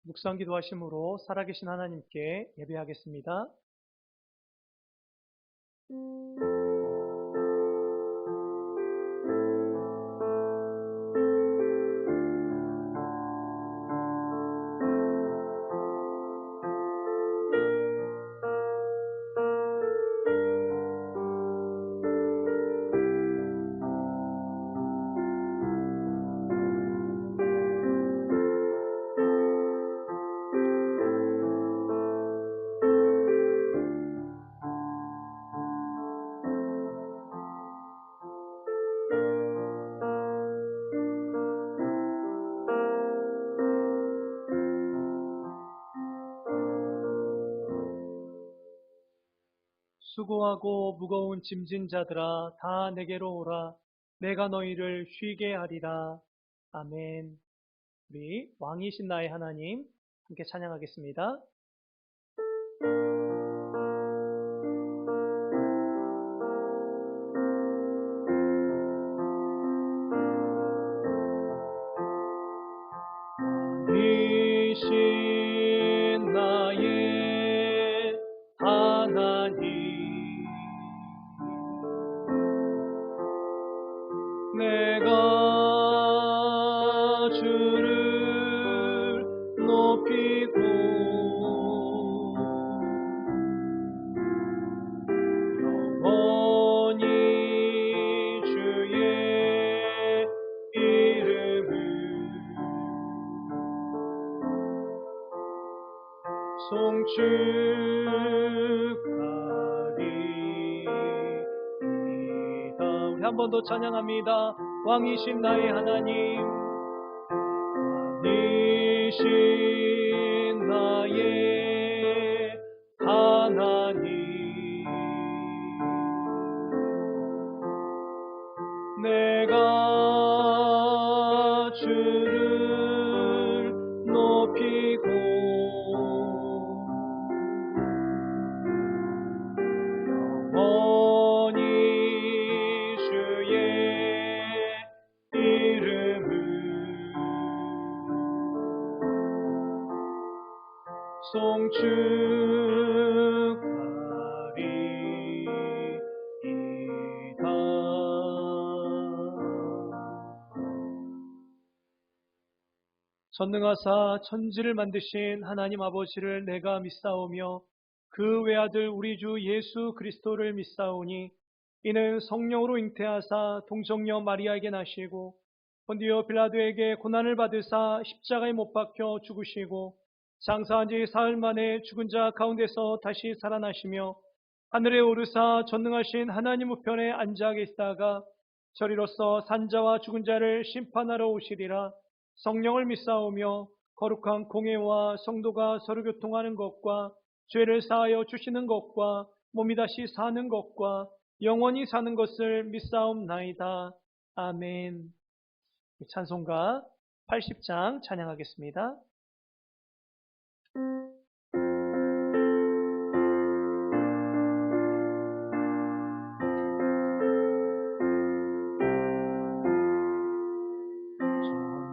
묵상 기도하심으로 살아계신 하나님께 예배하겠습니다. 수고하고 무거운 짐진 자들아 다 내게로 오라. 내가 너희를 쉬게 하리라. 아멘. 우리 왕이신 나의 하나님 함께 찬양하겠습니다. 왕이신 나의 하나님, 내가 주를 높이고 영원히 주의 이름을 송축하리이다. 우리 한 번 더 찬양합니다. 왕이신 나의 하나님, 왕이신 나의 하나님, 내가 주를 높이고 영원히 주의 이름을 송축하리이다. 전능하사 천지를 만드신 하나님 아버지를 내가 믿사오며 그 외아들 우리 주 예수 그리스도를 믿사오니 이는 성령으로 잉태하사 동정녀 마리아에게 나시고 본디오 빌라도에게 고난을 받으사 십자가에 못 박혀 죽으시고 장사한 지 사흘 만에 죽은 자 가운데서 다시 살아나시며 하늘에 오르사 전능하신 하나님 우편에 앉아 계시다가 저리로서 산자와 죽은 자를 심판하러 오시리라. 성령을 믿사오며 거룩한 공회와 성도가 서로 교통하는 것과 죄를 사하여 주시는 것과 몸이 다시 사는 것과 영원히 사는 것을 믿사옵나이다. 아멘. 찬송가 80장 찬양하겠습니다.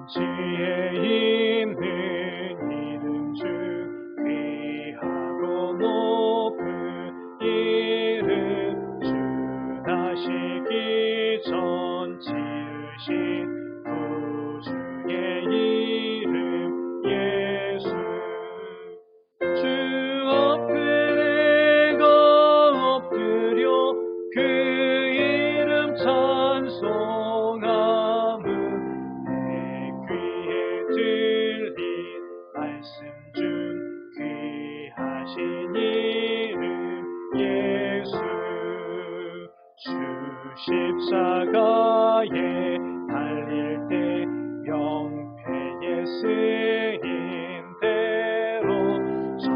지혜 있는 이름 주 귀하고 높은 이름 주 나시기 전 지으신 구주의 이름 예수 주 앞에 내가 엎드려 그 이름 찬송함은 말씀 중 귀하신 이름 예수 주 십자가에 달릴 때 명패에 쓰인 대로 저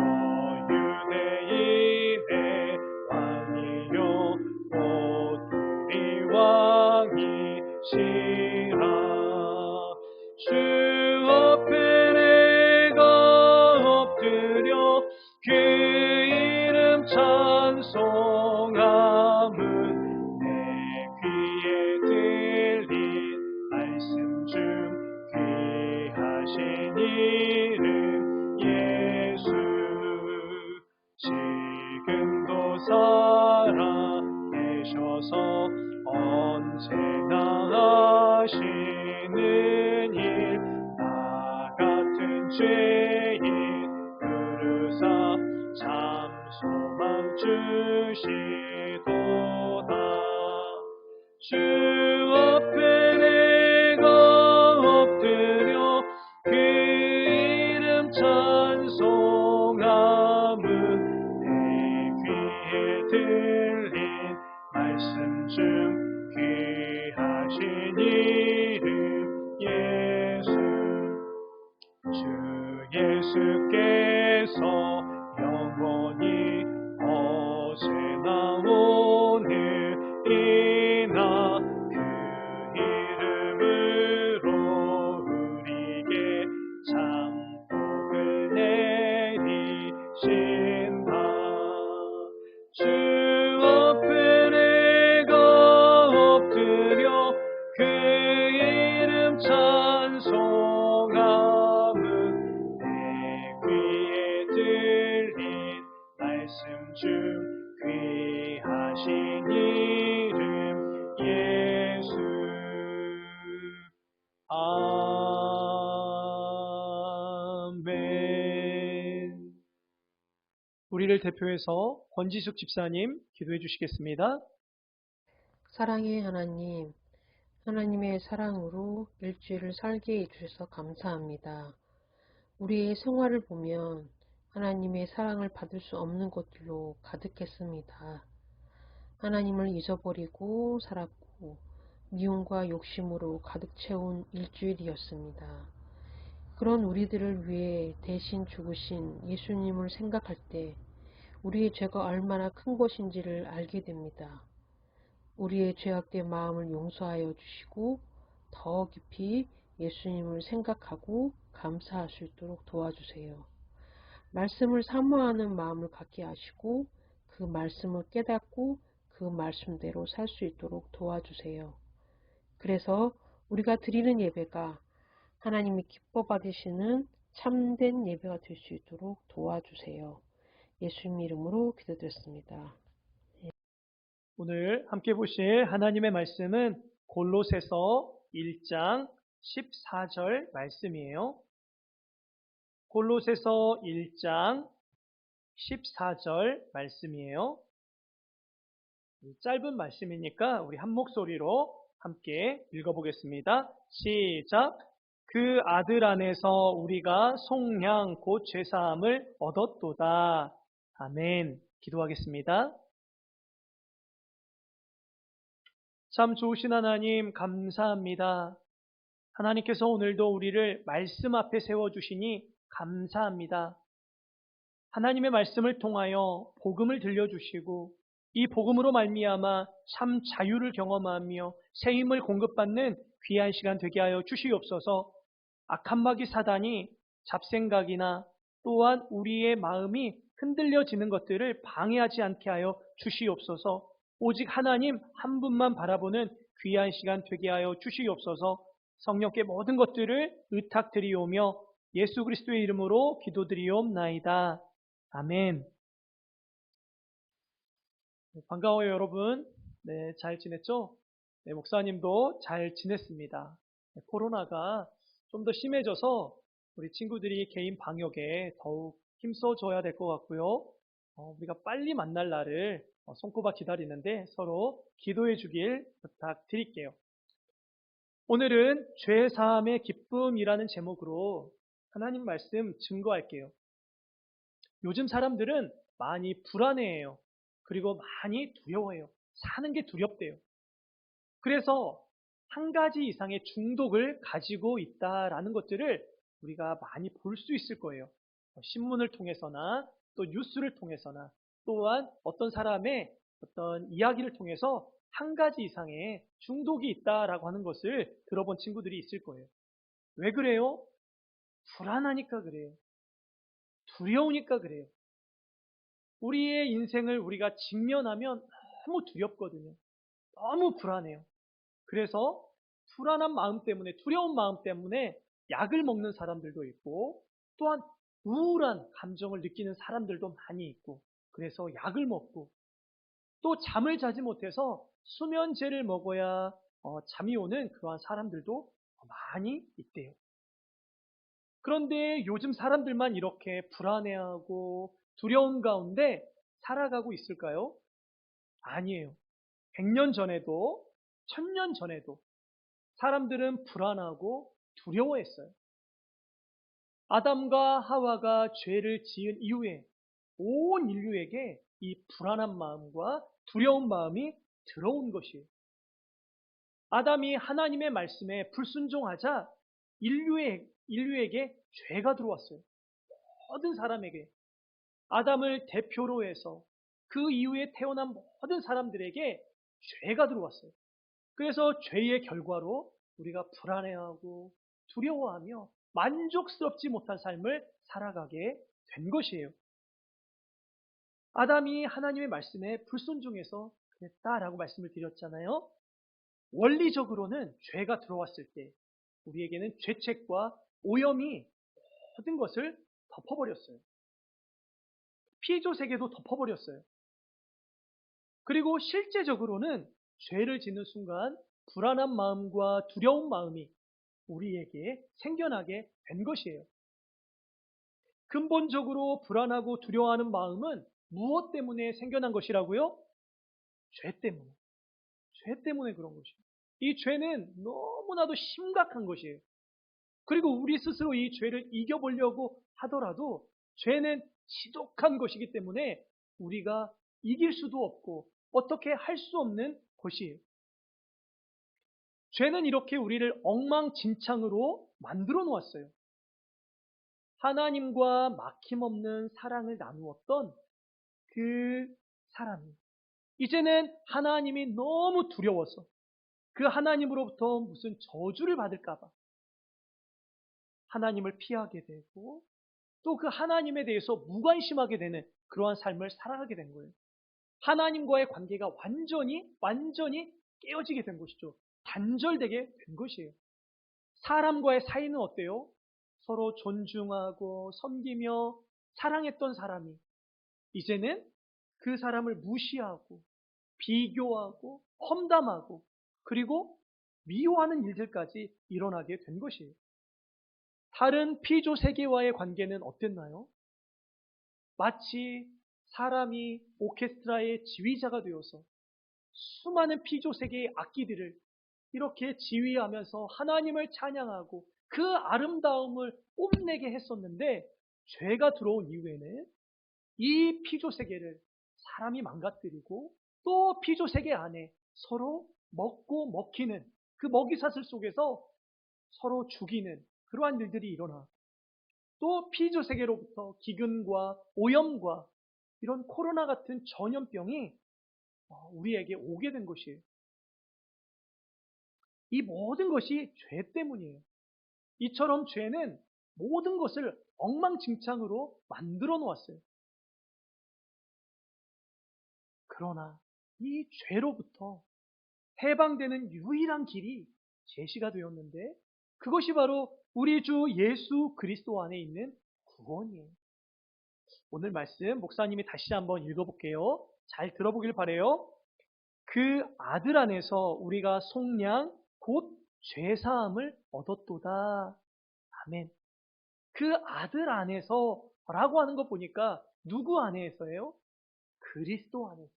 유대인의 왕이요 곧 우리 왕이시라. 주 앞에 내가 엎드려 그 이름 찬송함은 내 귀에 언제나 하시는 일 나 같은 죄인 부르사 참 소망 주시도다. 주 앞에 내가 엎드려 그 이름 찬송함은 내 귀에 들린 말씀 중 귀하신 이름 예수. 주 예수께서 영원히 거세나오느니나 그 이름으로 우리에게 참 복을 내리신다. 주 앞에 내가 엎드려 그 이름 찬송함은 내 귀에 들린 말씀 중 귀하신 이름 예수. 아멘. 우리를 대표해서 권지숙 집사님 기도해 주시겠습니다. 사랑의 하나님, 하나님의 사랑으로 일주일을 살게 해주셔서 감사합니다. 우리의 생활을 보면 하나님의 사랑을 받을 수 없는 것들로 가득했습니다. 하나님을 잊어버리고 살았고 미움과 욕심으로 가득 채운 일주일이었습니다. 그런 우리들을 위해 대신 죽으신 예수님을 생각할 때 우리의 죄가 얼마나 큰 것인지를 알게 됩니다. 우리의 죄악된 마음을 용서하여 주시고 더 깊이 예수님을 생각하고 감사할 수 있도록 도와주세요. 말씀을 사모하는 마음을 갖게 하시고 그 말씀을 깨닫고 그 말씀대로 살 수 있도록 도와주세요. 그래서 우리가 드리는 예배가 하나님이 기뻐 받으시는 참된 예배가 될 수 있도록 도와주세요. 예수님 이름으로 기도드렸습니다. 오늘 함께 보실 하나님의 말씀은 골로새서 1장 14절 말씀이에요. 골로새서 1장 14절 말씀이에요. 짧은 말씀이니까 우리 한 목소리로 함께 읽어보겠습니다. 시작. 그 아들 안에서 우리가 속량 곧 죄사함을 얻었도다. 아멘. 기도하겠습니다. 참 좋으신 하나님 감사합니다. 하나님께서 오늘도 우리를 말씀 앞에 세워주시니 감사합니다. 하나님의 말씀을 통하여 복음을 들려주시고 이 복음으로 말미암아 참 자유를 경험하며 새 힘을 공급받는 귀한 시간 되게 하여 주시옵소서. 악한 마귀 사단이 잡생각이나 또한 우리의 마음이 흔들려지는 것들을 방해하지 않게 하여 주시옵소서. 오직 하나님 한 분만 바라보는 귀한 시간 되게 하여 주시옵소서. 성령께 모든 것들을 의탁드리오며 예수 그리스도의 이름으로 기도드리옵나이다. 아멘. 반가워요, 여러분. 네, 잘 지냈죠? 네, 목사님도 잘 지냈습니다. 네, 코로나가 좀 더 심해져서 우리 친구들이 개인 방역에 더욱 힘써줘야 될 것 같고요. 우리가 빨리 만날 날을 손꼽아 기다리는데 서로 기도해 주길 부탁드릴게요. 오늘은 죄사함의 기쁨이라는 제목으로 하나님 말씀 증거할게요. 요즘 사람들은 많이 불안해해요. 그리고 많이 두려워해요. 사는 게 두렵대요. 그래서 한 가지 이상의 중독을 가지고 있다라는 것들을 우리가 많이 볼 수 있을 거예요. 신문을 통해서나 또 뉴스를 통해서나 또한 어떤 사람의 어떤 이야기를 통해서 한 가지 이상의 중독이 있다라고 하는 것을 들어본 친구들이 있을 거예요. 왜 그래요? 불안하니까 그래요. 두려우니까 그래요. 우리의 인생을 우리가 직면하면 너무 두렵거든요. 너무 불안해요. 그래서 불안한 마음 때문에, 두려운 마음 때문에 약을 먹는 사람들도 있고, 또한 우울한 감정을 느끼는 사람들도 많이 있고, 그래서 약을 먹고, 또 잠을 자지 못해서 수면제를 먹어야 잠이 오는 그러한 사람들도 많이 있대요. 그런데 요즘 사람들만 이렇게 불안해하고 두려움 가운데 살아가고 있을까요? 아니에요. 100년 전에도, 1000년 전에도 사람들은 불안하고 두려워했어요. 아담과 하와가 죄를 지은 이후에 온 인류에게 이 불안한 마음과 두려운 마음이 들어온 것이에요. 아담이 하나님의 말씀에 불순종하자 인류에게 죄가 들어왔어요. 모든 사람에게. 아담을 대표로 해서 그 이후에 태어난 모든 사람들에게 죄가 들어왔어요. 그래서 죄의 결과로 우리가 불안해하고 두려워하며 만족스럽지 못한 삶을 살아가게 된 것이에요. 아담이 하나님의 말씀에 불순종해서 그랬다라고 말씀을 드렸잖아요. 원리적으로는 죄가 들어왔을 때 우리에게는 죄책과 오염이 모든 것을 덮어버렸어요. 피조 세계도 덮어버렸어요. 그리고 실제적으로는 죄를 짓는 순간 불안한 마음과 두려운 마음이 우리에게 생겨나게 된 것이에요. 근본적으로 불안하고 두려워하는 마음은 무엇 때문에 생겨난 것이라고요? 죄 때문에. 죄 때문에 그런 것이에요. 이 죄는 너무나도 심각한 것이에요. 그리고 우리 스스로 이 죄를 이겨보려고 하더라도 죄는 지독한 것이기 때문에 우리가 이길 수도 없고 어떻게 할 수 없는 것이에요. 죄는 이렇게 우리를 엉망진창으로 만들어 놓았어요. 하나님과 막힘없는 사랑을 나누었던 그 사람이 이제는 하나님이 너무 두려워서 그 하나님으로부터 무슨 저주를 받을까봐 하나님을 피하게 되고 또 그 하나님에 대해서 무관심하게 되는 그러한 삶을 살아가게 된 거예요. 하나님과의 관계가 완전히 깨어지게 된 것이죠. 단절되게 된 것이에요. 사람과의 사이는 어때요? 서로 존중하고 섬기며 사랑했던 사람이 이제는 그 사람을 무시하고 비교하고 험담하고 그리고 미워하는 일들까지 일어나게 된 것이에요. 다른 피조 세계와의 관계는 어땠나요? 마치 사람이 오케스트라의 지휘자가 되어서 수많은 피조 세계의 악기들을 이렇게 지휘하면서 하나님을 찬양하고 그 아름다움을 뽐내게 했었는데 죄가 들어온 이후에는 이 피조 세계를 사람이 망가뜨리고 또 피조 세계 안에 서로 먹고 먹히는 그 먹이사슬 속에서 서로 죽이는 그러한 일들이 일어나 또 피조 세계로부터 기근과 오염과 이런 코로나 같은 전염병이 우리에게 오게 된 것이에요. 이 모든 것이 죄 때문이에요. 이처럼 죄는 모든 것을 엉망진창으로 만들어 놓았어요. 그러나 이 죄로부터 해방되는 유일한 길이 제시가 되었는데 그것이 바로 우리 주 예수 그리스도 안에 있는 구원이에요. 오늘 말씀 목사님이 다시 한번 읽어볼게요. 잘 들어보길 바래요. 그 아들 안에서 우리가 속량 곧 죄사함을 얻었도다. 아멘. 그 아들 안에서라고 하는 거 보니까 누구 안에서예요? 그리스도 안에서.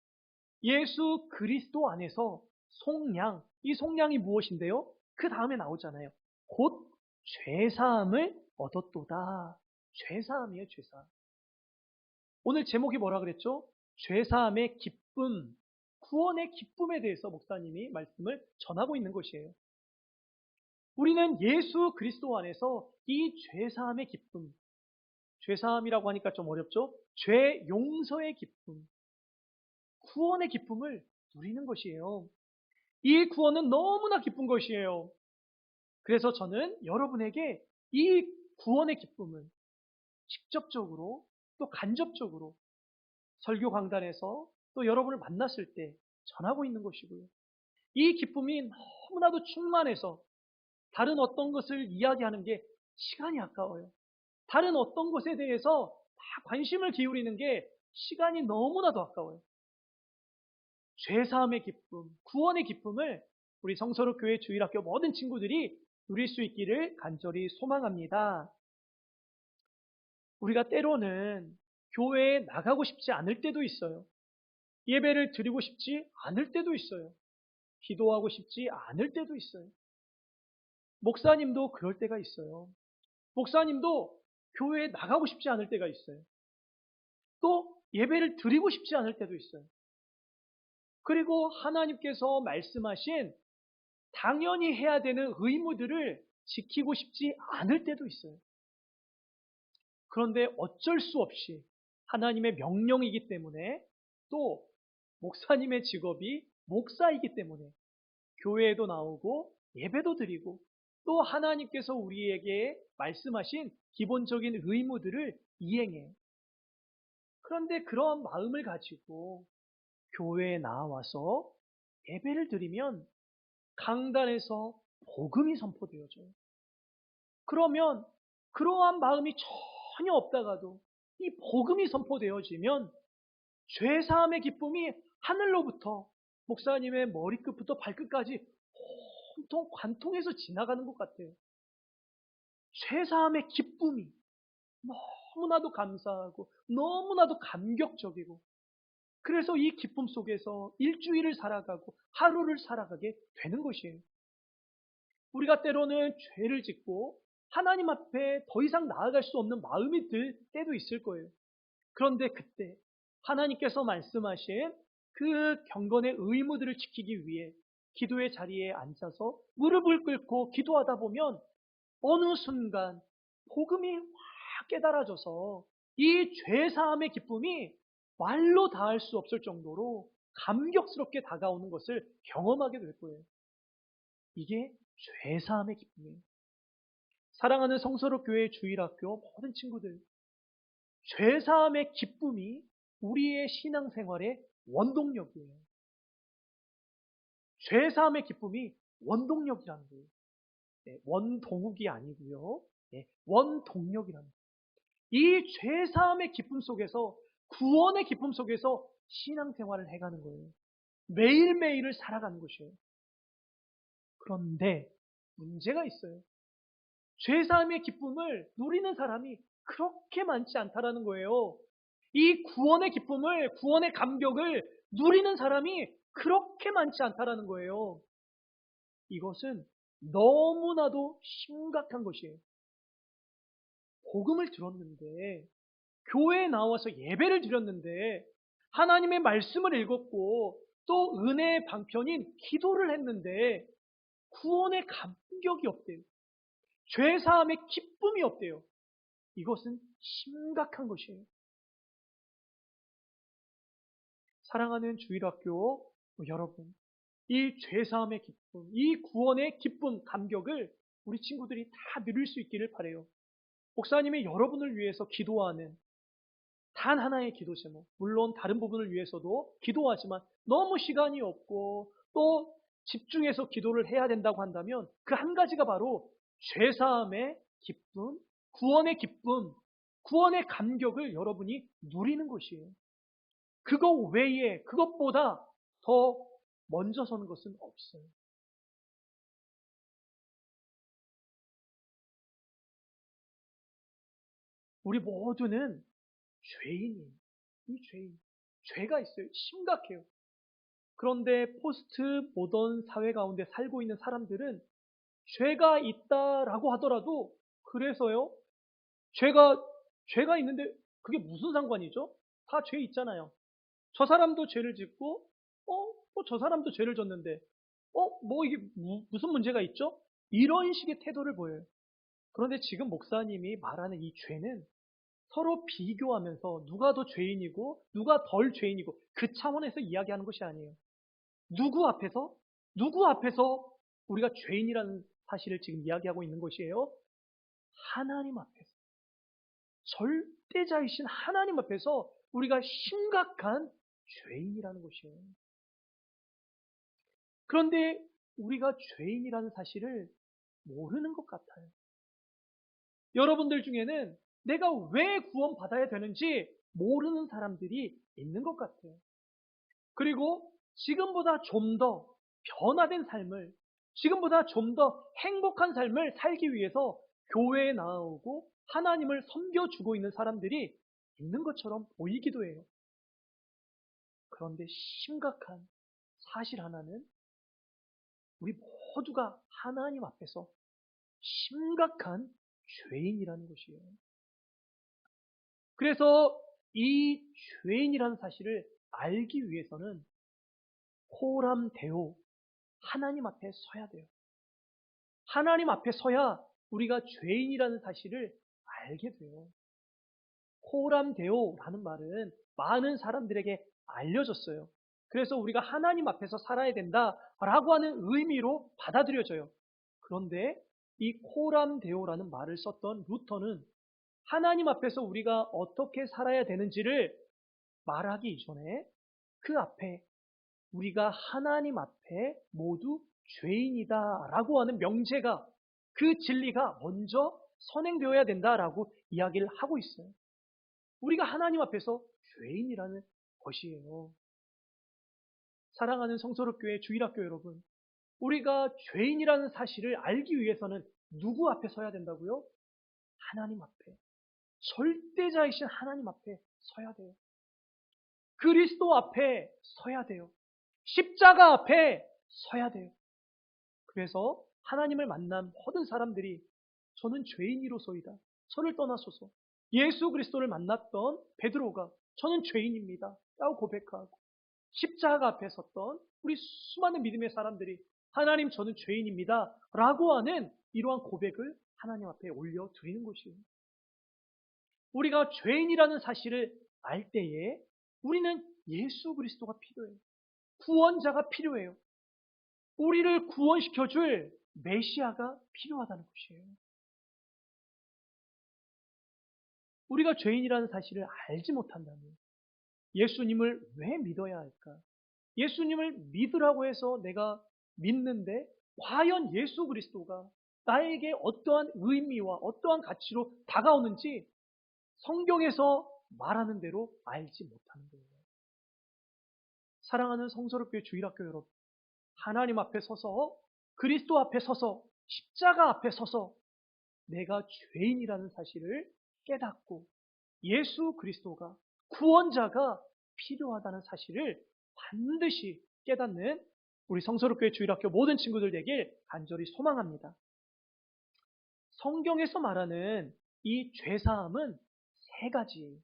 예수 그리스도 안에서 속량. 이 속량이 무엇인데요? 그 다음에 나오잖아요. 곧 죄사함을 얻었도다. 죄사함이에요, 죄사함. 오늘 제목이 뭐라 그랬죠? 죄사함의 기쁨, 구원의 기쁨에 대해서 목사님이 말씀을 전하고 있는 것이에요. 우리는 예수 그리스도 안에서 이 죄사함의 기쁨, 죄사함이라고 하니까 좀 어렵죠? 죄 용서의 기쁨, 구원의 기쁨을 누리는 것이에요. 이 구원은 너무나 기쁜 것이에요. 그래서 저는 여러분에게 이 구원의 기쁨을 직접적으로 또 간접적으로 설교 강단에서 또 여러분을 만났을 때 전하고 있는 것이고요. 이 기쁨이 너무나도 충만해서 다른 어떤 것을 이야기하는 게 시간이 아까워요. 다른 어떤 것에 대해서 다 관심을 기울이는 게 시간이 너무나도 아까워요. 죄사함의 기쁨, 구원의 기쁨을 우리 성서로 교회 주일학교 모든 친구들이 누릴 수 있기를 간절히 소망합니다. 우리가 때로는 교회에 나가고 싶지 않을 때도 있어요. 예배를 드리고 싶지 않을 때도 있어요. 기도하고 싶지 않을 때도 있어요. 목사님도 그럴 때가 있어요. 목사님도 교회에 나가고 싶지 않을 때가 있어요. 또 예배를 드리고 싶지 않을 때도 있어요. 그리고 하나님께서 말씀하신 당연히 해야 되는 의무들을 지키고 싶지 않을 때도 있어요. 그런데 어쩔 수 없이 하나님의 명령이기 때문에 또 목사님의 직업이 목사이기 때문에 교회에도 나오고 예배도 드리고 또 하나님께서 우리에게 말씀하신 기본적인 의무들을 이행해요. 그런데 그러한 마음을 가지고 교회에 나와서 예배를 드리면 강단에서 복음이 선포되어져요. 그러면 그러한 마음이 전혀 없다가도 이 복음이 선포되어지면 죄사함의 기쁨이 하늘로부터 목사님의 머리끝부터 발끝까지 온통 관통해서 지나가는 것 같아요. 죄사함의 기쁨이 너무나도 감사하고 너무나도 감격적이고 그래서 이 기쁨 속에서 일주일을 살아가고 하루를 살아가게 되는 것이에요. 우리가 때로는 죄를 짓고 하나님 앞에 더 이상 나아갈 수 없는 마음이 들 때도 있을 거예요. 그런데 그때 하나님께서 말씀하신 그 경건의 의무들을 지키기 위해 기도의 자리에 앉아서 무릎을 꿇고 기도하다 보면 어느 순간 복음이 확 깨달아져서 이 죄사함의 기쁨이 말로 다할 수 없을 정도로 감격스럽게 다가오는 것을 경험하게 될 거예요. 이게 죄사함의 기쁨이에요. 사랑하는 성서로 교회 주일학교 모든 친구들, 죄사함의 기쁨이 우리의 신앙생활의 원동력이에요. 죄사함의 기쁨이 원동력이라는 거예요. 네, 원동욱이 아니고요. 네, 원동력이라는 거예요. 이 죄사함의 기쁨 속에서 구원의 기쁨 속에서 신앙생활을 해가는 거예요. 매일매일을 살아가는 것이에요. 그런데 문제가 있어요. 죄사함의 기쁨을 누리는 사람이 그렇게 많지 않다라는 거예요. 이 구원의 기쁨을, 구원의 감격을 누리는 사람이 그렇게 많지 않다라는 거예요. 이것은 너무나도 심각한 것이에요. 복음을 들었는데, 교회에 나와서 예배를 드렸는데, 하나님의 말씀을 읽었고, 또 은혜의 방편인 기도를 했는데, 구원의 감격이 없대요. 죄사함의 기쁨이 없대요. 이것은 심각한 것이에요. 사랑하는 주일학교 여러분, 이 죄사함의 기쁨, 이 구원의 기쁨, 감격을 우리 친구들이 다 누릴 수 있기를 바라요. 목사님이 여러분을 위해서 기도하는 단 하나의 기도 제목, 물론 다른 부분을 위해서도 기도하지만 너무 시간이 없고 또 집중해서 기도를 해야 된다고 한다면 그 한 가지가 바로 죄사함의 기쁨, 구원의 기쁨, 구원의 감격을 여러분이 누리는 것이에요. 그거 외에 그것보다 더 먼저 서는 것은 없어요. 우리 모두는 죄인이에요. 이 죄인. 죄가 있어요. 심각해요. 그런데 포스트 모던 사회 가운데 살고 있는 사람들은 죄가 있다라고 하더라도 그래서요. 죄가 있는데 그게 무슨 상관이죠? 다 죄 있잖아요. 저 사람도 죄를 짓고 저 사람도 죄를 졌는데 뭐 이게 무슨 문제가 있죠? 이런 식의 태도를 보여요. 그런데 지금 목사님이 말하는 이 죄는 서로 비교하면서 누가 더 죄인이고 누가 덜 죄인이고 그 차원에서 이야기하는 것이 아니에요. 누구 앞에서? 누구 앞에서 우리가 죄인이라는 사실을 지금 이야기하고 있는 것이에요? 하나님 앞에서. 절대자이신 하나님 앞에서 우리가 심각한 죄인이라는 것이에요. 그런데 우리가 죄인이라는 사실을 모르는 것 같아요. 여러분들 중에는 내가 왜 구원받아야 되는지 모르는 사람들이 있는 것 같아요. 그리고 지금보다 좀 더 변화된 삶을, 지금보다 좀 더 행복한 삶을 살기 위해서 교회에 나오고 하나님을 섬겨주고 있는 사람들이 있는 것처럼 보이기도 해요. 그런데 심각한 사실 하나는 우리 모두가 하나님 앞에서 심각한 죄인이라는 것이에요. 그래서 이 죄인이라는 사실을 알기 위해서는 호람되오, 하나님 앞에 서야 돼요. 하나님 앞에 서야 우리가 죄인이라는 사실을 알게 돼요. 호람되오라는 말은 많은 사람들에게 알려졌어요. 그래서 우리가 하나님 앞에서 살아야 된다라고 하는 의미로 받아들여져요. 그런데 이 호람되오라는 말을 썼던 루터는 하나님 앞에서 우리가 어떻게 살아야 되는지를 말하기 이전에 그 앞에 우리가 하나님 앞에 모두 죄인이다라고 하는 명제가, 그 진리가 먼저 선행되어야 된다라고 이야기를 하고 있어요. 우리가 하나님 앞에서 죄인이라는 것이에요. 사랑하는 성서롭교회 주일학교 여러분, 우리가 죄인이라는 사실을 알기 위해서는 누구 앞에 서야 된다고요? 하나님 앞에, 절대자이신 하나님 앞에 서야 돼요. 그리스도 앞에 서야 돼요. 십자가 앞에 서야 돼요. 그래서 하나님을 만난 모든 사람들이 저는 죄인이로소이다, 저를 떠나소서. 예수 그리스도를 만났던 베드로가 저는 죄인입니다 라고 고백하고, 십자가 앞에 섰던 우리 수많은 믿음의 사람들이 하나님 저는 죄인입니다 라고 하는 이러한 고백을 하나님 앞에 올려드리는 것이에요. 우리가 죄인이라는 사실을 알 때에 우리는 예수 그리스도가 필요해요. 구원자가 필요해요. 우리를 구원시켜줄 메시아가 필요하다는 것이에요. 우리가 죄인이라는 사실을 알지 못한다면 예수님을 왜 믿어야 할까? 예수님을 믿으라고 해서 내가 믿는데 과연 예수 그리스도가 나에게 어떠한 의미와 어떠한 가치로 다가오는지 성경에서 말하는 대로 알지 못하는 거예요. 사랑하는 성서롭교회 주일학교 여러분, 하나님 앞에 서서, 그리스도 앞에 서서, 십자가 앞에 서서 내가 죄인이라는 사실을 깨닫고 예수 그리스도가, 구원자가 필요하다는 사실을 반드시 깨닫는 우리 성서롭교회 주일학교 모든 친구들 되길 간절히 소망합니다. 성경에서 말하는 이 죄사함은 세 가지예요.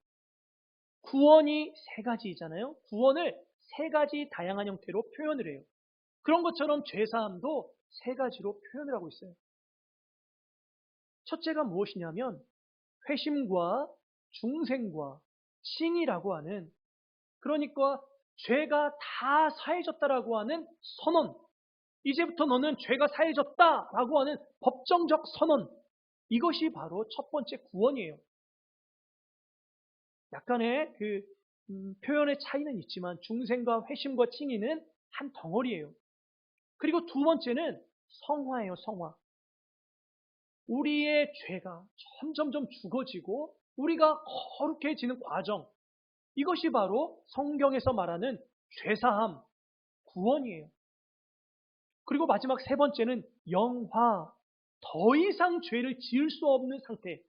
구원이 세 가지이잖아요. 구원을 세 가지 다양한 형태로 표현을 해요. 그런 것처럼 죄사함도 세 가지로 표현을 하고 있어요. 첫째가 무엇이냐면 회심과 중생과 칭이라고 하는, 그러니까 죄가 다 사해졌다라고 하는 선언, 이제부터 너는 죄가 사해졌다라고 하는 법정적 선언, 이것이 바로 첫 번째 구원이에요. 약간의 표현의 차이는 있지만 중생과 회심과 칭의는 한 덩어리예요. 그리고 두 번째는 성화예요, 성화. 우리의 죄가 점점점 죽어지고 우리가 거룩해지는 과정, 이것이 바로 성경에서 말하는 죄사함, 구원이에요. 그리고 마지막 세 번째는 영화, 더 이상 죄를 지을 수 없는 상태.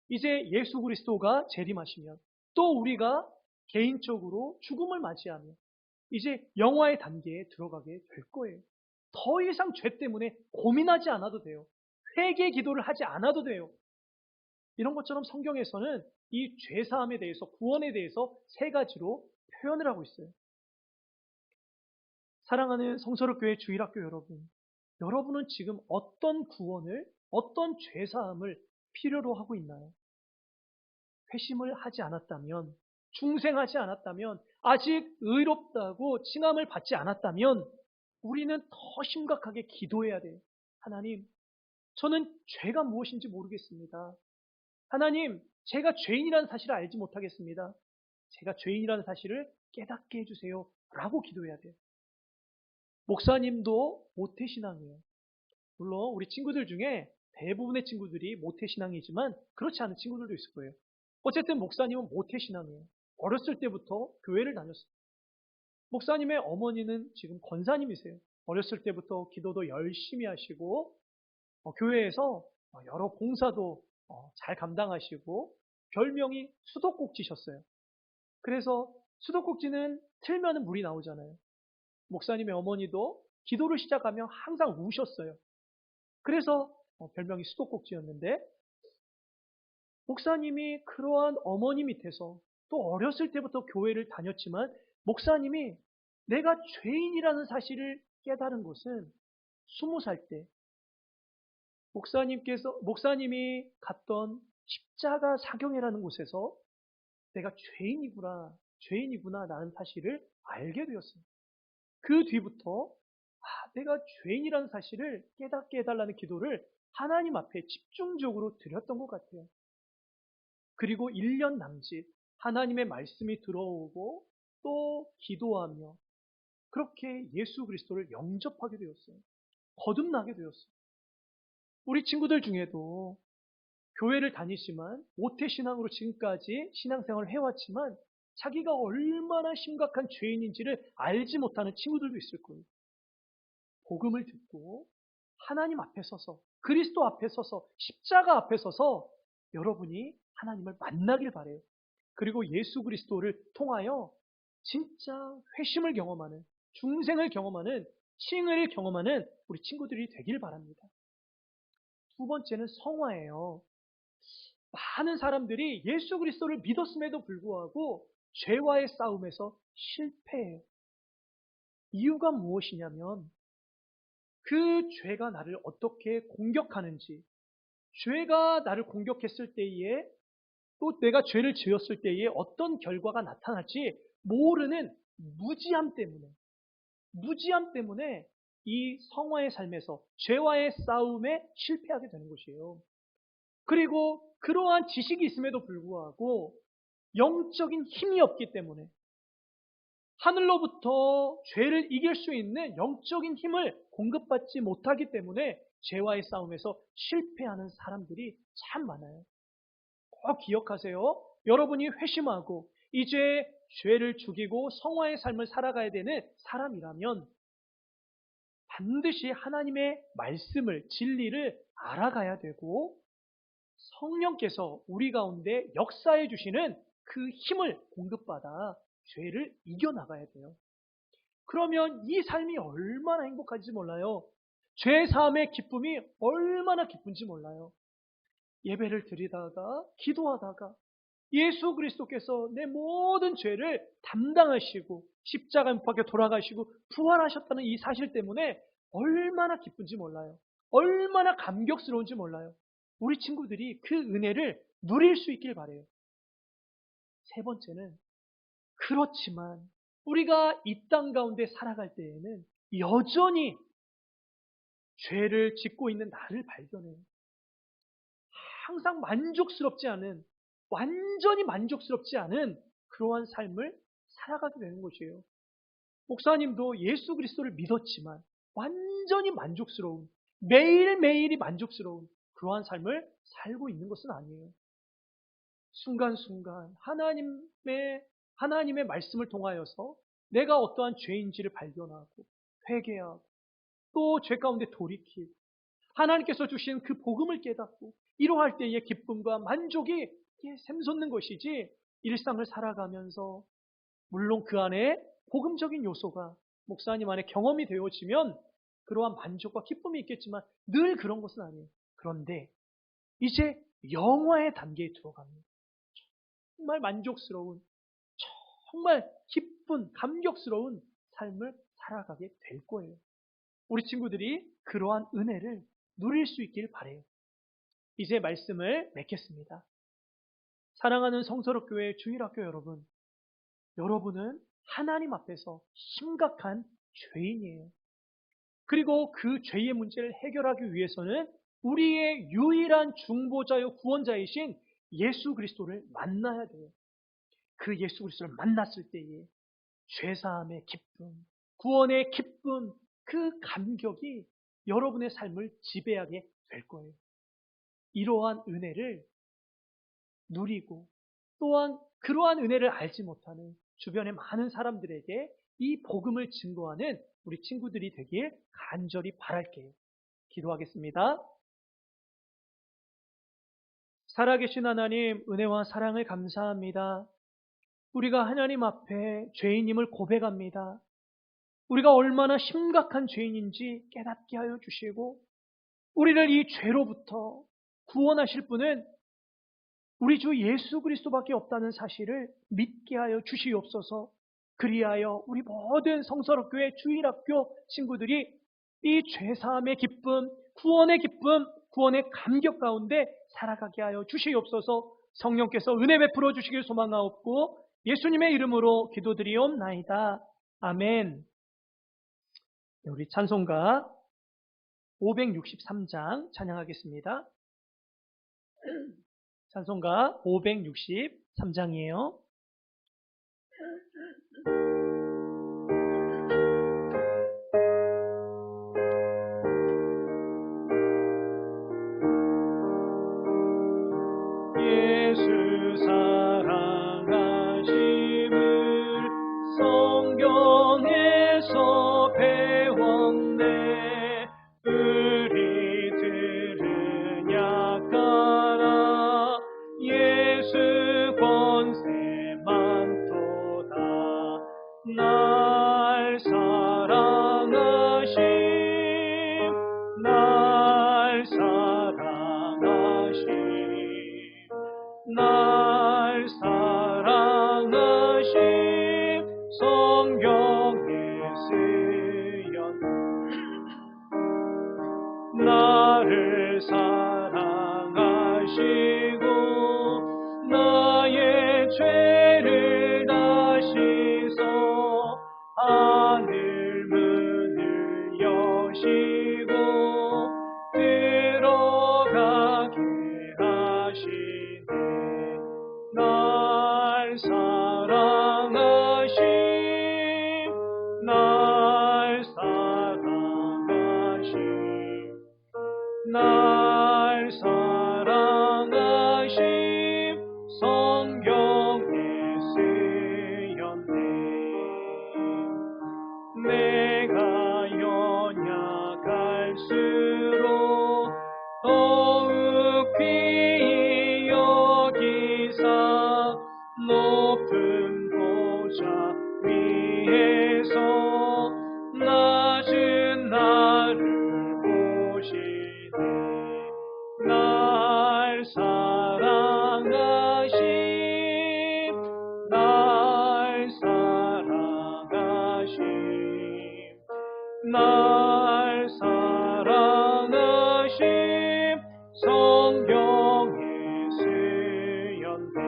이제 예수 그리스도가 재림하시면 또 우리가 개인적으로 죽음을 맞이하며 이제 영화의 단계에 들어가게 될 거예요. 더 이상 죄 때문에 고민하지 않아도 돼요. 회개 기도를 하지 않아도 돼요. 이런 것처럼 성경에서는 이 죄사함에 대해서, 구원에 대해서 세 가지로 표현을 하고 있어요. 사랑하는 성서롭교회 주일학교 여러분, 여러분은 지금 어떤 구원을, 어떤 죄사함을 필요로 하고 있나요? 회심을 하지 않았다면, 중생하지 않았다면, 아직 의롭다고 칭함을 받지 않았다면 우리는 더 심각하게 기도해야 돼요. 하나님, 저는 죄가 무엇인지 모르겠습니다. 하나님, 제가 죄인이라는 사실을 알지 못하겠습니다. 제가 죄인이라는 사실을 깨닫게 해주세요 라고 기도해야 돼요. 목사님도 모태신앙이에요. 물론 우리 친구들 중에 대부분의 친구들이 모태신앙이지만 그렇지 않은 친구들도 있을 거예요. 어쨌든 목사님은 모태신앙이에요. 어렸을 때부터 교회를 다녔어요. 목사님의 어머니는 지금 권사님이세요. 어렸을 때부터 기도도 열심히 하시고 교회에서 여러 봉사도 잘 감당하시고 별명이 수도꼭지셨어요. 그래서 수도꼭지는 틀면은 물이 나오잖아요. 목사님의 어머니도 기도를 시작하면 항상 우셨어요. 그래서 별명이 수도꼭지였는데 목사님이 그러한 어머니 밑에서 또 어렸을 때부터 교회를 다녔지만 목사님이 내가 죄인이라는 사실을 깨달은 것은 20살 때 목사님이 갔던 십자가 사경회라는 곳에서 내가 죄인이구나 라는 사실을 알게 되었어요. 그 뒤부터 내가 죄인이라는 사실을 깨닫게 해달라는 기도를 하나님 앞에 집중적으로 드렸던 것 같아요. 그리고 1년 남짓 하나님의 말씀이 들어오고 또 기도하며 그렇게 예수 그리스도를 영접하게 되었어요. 거듭나게 되었어요. 우리 친구들 중에도 교회를 다니지만 모태신앙으로 지금까지 신앙생활을 해왔지만 자기가 얼마나 심각한 죄인인지를 알지 못하는 친구들도 있을 거예요. 복음을 듣고 하나님 앞에 서서 그리스도 앞에 서서 십자가 앞에 서서 여러분이 하나님을 만나길 바래요. 그리고 예수 그리스도를 통하여 진짜 회심을 경험하는 중생을 경험하는 칭을 경험하는 우리 친구들이 되길 바랍니다. 두 번째는 성화예요. 많은 사람들이 예수 그리스도를 믿었음에도 불구하고 죄와의 싸움에서 실패해요. 이유가 무엇이냐면 그 죄가 나를 어떻게 공격하는지, 죄가 나를 공격했을 때에 또 내가 죄를 지었을 때에 어떤 결과가 나타날지 모르는 무지함 때문에 이 성화의 삶에서 죄와의 싸움에 실패하게 되는 것이에요. 그리고 그러한 지식이 있음에도 불구하고 영적인 힘이 없기 때문에 하늘로부터 죄를 이길 수 있는 영적인 힘을 공급받지 못하기 때문에 죄와의 싸움에서 실패하는 사람들이 참 많아요. 꼭 기억하세요. 여러분이 회심하고 이제 죄를 죽이고 성화의 삶을 살아가야 되는 사람이라면 반드시 하나님의 말씀을, 진리를 알아가야 되고 성령께서 우리 가운데 역사해 주시는 그 힘을 공급받아 죄를 이겨나가야 돼요. 그러면 이 삶이 얼마나 행복한지 몰라요. 죄 사함의 기쁨이 얼마나 기쁜지 몰라요. 예배를 드리다가 기도하다가 예수 그리스도께서 내 모든 죄를 담당하시고 십자가 못 박혀 돌아가시고 부활하셨다는 이 사실 때문에 얼마나 기쁜지 몰라요. 얼마나 감격스러운지 몰라요. 우리 친구들이 그 은혜를 누릴 수 있길 바래요. 세 번째는 그렇지만 우리가 이 땅 가운데 살아갈 때에는 여전히 죄를 짓고 있는 나를 발견해요. 항상 완전히 만족스럽지 않은 그러한 삶을 살아가게 되는 것이에요. 목사님도 예수 그리스도를 믿었지만 완전히 만족스러운, 매일매일이 만족스러운 그러한 삶을 살고 있는 것은 아니에요. 순간순간 하나님의 말씀을 통하여서 내가 어떠한 죄인지를 발견하고 회개하고 또 죄 가운데 돌이키고 하나님께서 주신 그 복음을 깨닫고 이러할 때의 기쁨과 만족이 샘솟는 것이지 일상을 살아가면서 물론 그 안에 복음적인 요소가 목사님 안에 경험이 되어지면 그러한 만족과 기쁨이 있겠지만 늘 그런 것은 아니에요. 그런데 이제 영화의 단계에 들어갑니다. 정말 만족스러운, 정말 기쁜, 감격스러운 삶을 살아가게 될 거예요. 우리 친구들이 그러한 은혜를 누릴 수 있길 바래요. 이제 말씀을 맺겠습니다. 사랑하는 성서록교회 주일학교 여러분, 여러분은 하나님 앞에서 심각한 죄인이에요. 그리고 그 죄의 문제를 해결하기 위해서는 우리의 유일한 중보자요 구원자이신 예수 그리스도를 만나야 돼요. 그 예수 그리스도를 만났을 때에 죄사함의 기쁨, 구원의 기쁨, 그 감격이 여러분의 삶을 지배하게 될 거예요. 이러한 은혜를 누리고 또한 그러한 은혜를 알지 못하는 주변의 많은 사람들에게 이 복음을 증거하는 우리 친구들이 되길 간절히 바랄게요. 기도하겠습니다. 살아계신 하나님, 은혜와 사랑을 감사합니다. 우리가 하나님 앞에 죄인임을 고백합니다. 우리가 얼마나 심각한 죄인인지 깨닫게 하여 주시고, 우리를 이 죄로부터 구원하실 분은 우리 주 예수 그리스도밖에 없다는 사실을 믿게 하여 주시옵소서. 그리하여 우리 모든 성서학교회 주일학교 친구들이 이 죄사함의 기쁨, 구원의 기쁨, 구원의 감격 가운데 살아가게 하여 주시옵소서. 성령께서 은혜 베풀어 주시길 소망하옵고 예수님의 이름으로 기도드리옵나이다. 아멘. 우리 찬송가 563장 찬양하겠습니다. 찬송가 563장이에요. 예수 사랑하심을 성경에서 배웠네. 우리들은 약하나 예수 권세 많도다. 날 사랑하심, 날 사랑하심, 날 사랑하심 성경에 쓰여 나를 사랑하시고 나의 죄를 다 씻어 하늘 문을 여시고 들어가게 하시네. 날 사랑하심, 날 사랑하심, 날 사랑하심 성경에 쓰였네. 내가 연약할수록 더욱 귀히 여기사 높은 보좌 위에서 낮은 나를 보시네. 날 사랑하심, 날 사랑하심, 날 사랑하심 성경에 쓰였네.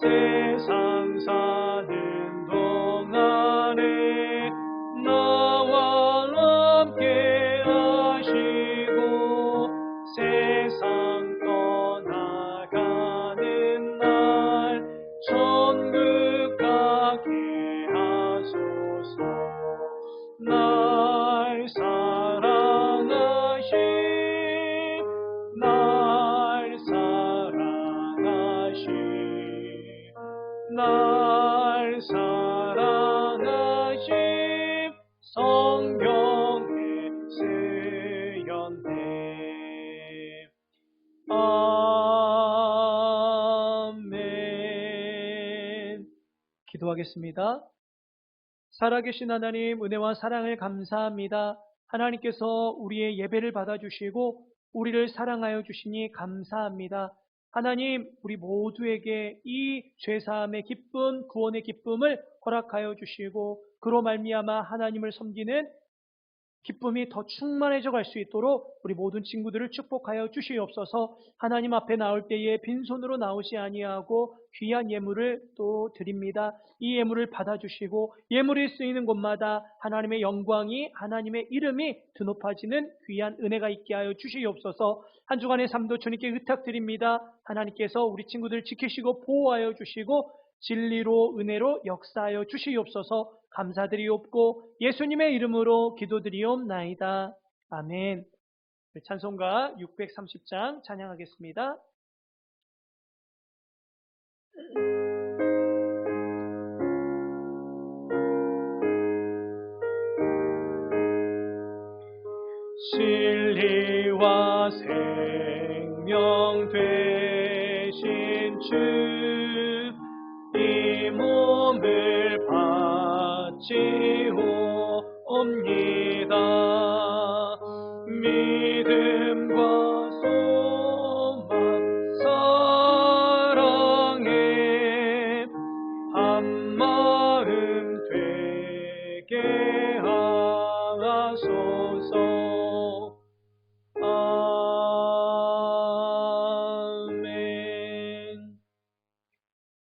세상 사는 동안에 나와 함께 하시고 세상 떠나가는 날 천국 가게 하소서. 날 사랑하심, 날 사랑하심, 날 사랑하심 성경에 쓰였네. 아멘. 기도하겠습니다. 살아계신 하나님, 은혜와 사랑을 감사합니다. 하나님께서 우리의 예배를 받아주시고 우리를 사랑하여 주시니 감사합니다. 하나님, 우리 모두에게 이 죄사함의 기쁨, 구원의 기쁨을 허락하여 주시고 그로 말미암아 하나님을 섬기는 기쁨이 더 충만해져 갈 수 있도록 우리 모든 친구들을 축복하여 주시옵소서. 하나님 앞에 나올 때에 빈손으로 나오지 아니하고 귀한 예물을 또 드립니다. 이 예물을 받아주시고 예물이 쓰이는 곳마다 하나님의 영광이, 하나님의 이름이 드높아지는 귀한 은혜가 있게 하여 주시옵소서. 한 주간의 삶도 주님께 의탁드립니다. 하나님께서 우리 친구들 지키시고 보호하여 주시고 진리로 은혜로 역사하여 주시옵소서. 감사드리옵고 예수님의 이름으로 기도드리옵나이다. 아멘. 찬송가 630장 찬양하겠습니다. 주 이 몸을 바치옵니다. 믿음과 소망 사랑에 한마음 되게 하소서. 아멘.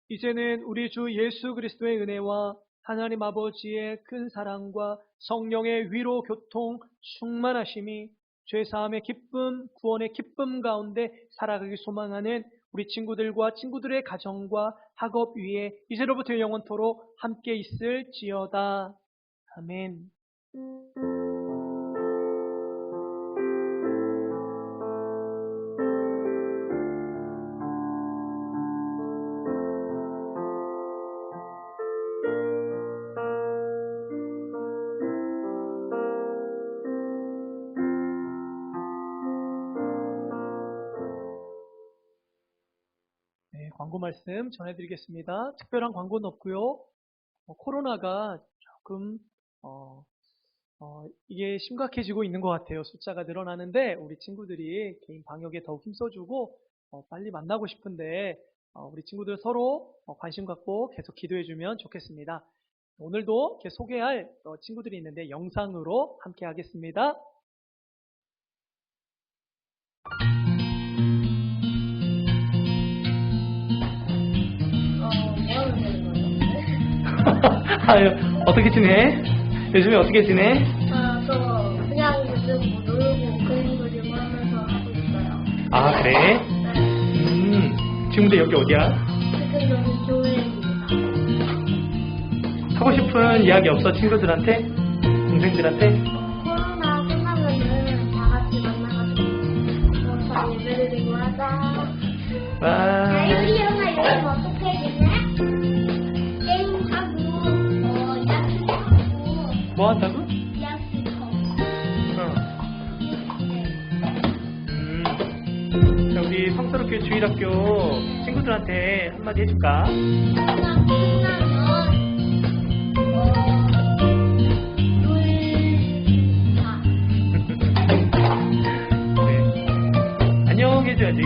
이제는 우리 주 예수 그리스도의 은혜와 하나님 아버지의 큰 사랑과 성령의 위로 교통 충만하심이 죄사함의 기쁨, 구원의 기쁨 가운데 살아가기 소망하는 우리 친구들과 친구들의 가정과 학업 위에 이제로부터 영원토록 함께 있을지어다. 아멘. 네, 광고 말씀 전해드리겠습니다. 특별한 광고는 없고요. 코로나가 조금 이게 심각해지고 있는 것 같아요. 숫자가 늘어나는데 우리 친구들이 개인 방역에 더욱 힘써주고 빨리 만나고 싶은데 우리 친구들 서로 관심 갖고 계속 기도해주면 좋겠습니다. 오늘도 이렇게 소개할 친구들이 있는데 영상으로 함께 하겠습니다. 아유, 어떻게 지내? 요즘에 어떻게 지내? 저 그냥 요즘 뭐 놀고 그림 그리고 하면서 하고 있어요. 아, 그래? 네. 지금도 여기 어디야? 지금 여기 교회입니다. 하고 싶은 이야기 없어? 친구들한테? 동생들한테? 코로나 끝나면은 다 같이 만나가지고 다 예배를 드리고 하자. 와, 우리 형아 요즘 어떻게 지내? 게임하고 야식하고 뭐 한다고? 야식하고 자, 우리 성서롭교 주일학교 친구들한테 한마디 해줄까? 코로나 끝나면 놀자. 네. 안녕 해줘야지.